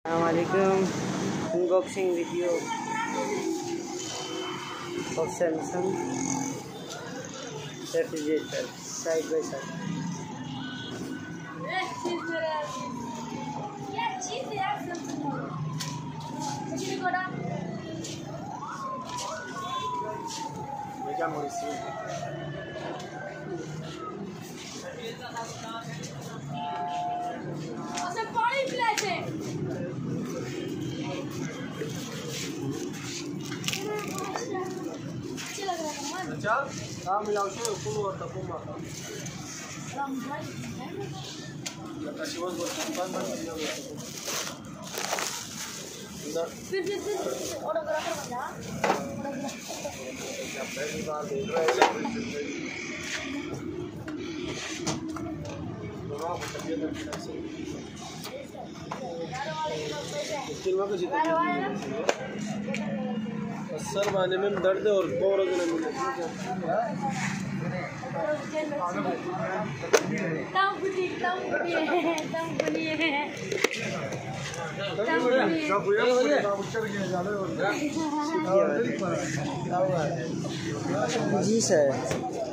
Assalamualaikum. Unboxing video of Samsung refrigerator side by side. हाँ मिलाओ से ऊपर और तक मारता शिवस बोलता हूँ बंद फिर ऑटोग्राफर बन जा पहली बार देख रहा है सर माने में दर्द और बहुत जी सर,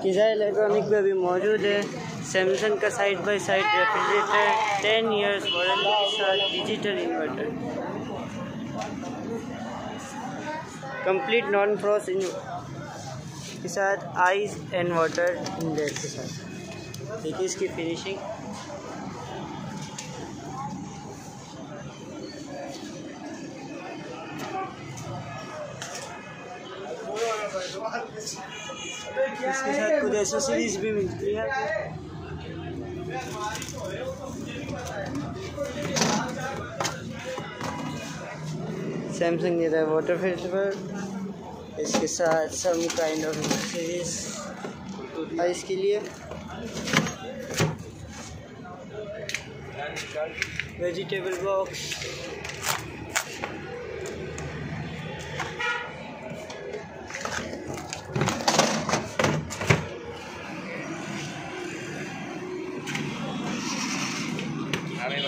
किज़ा इलेक्ट्रॉनिक में भी मौजूद है। सैमसंग का side by side refrigerator 10 years warranty के साथ digital inverter, complete non Frost के साथ आइस एंड वाटर इंडेक्स के साथ। देखिए इसकी फिनिशिंग। इसके साथ कुछ एक्सेसरीज भी मिलती है। सैमसंग देता है वाटर फिल्टर, इसके साथ some kind of accessories ice के लिए, वेजिटेबल बॉक्स, हमें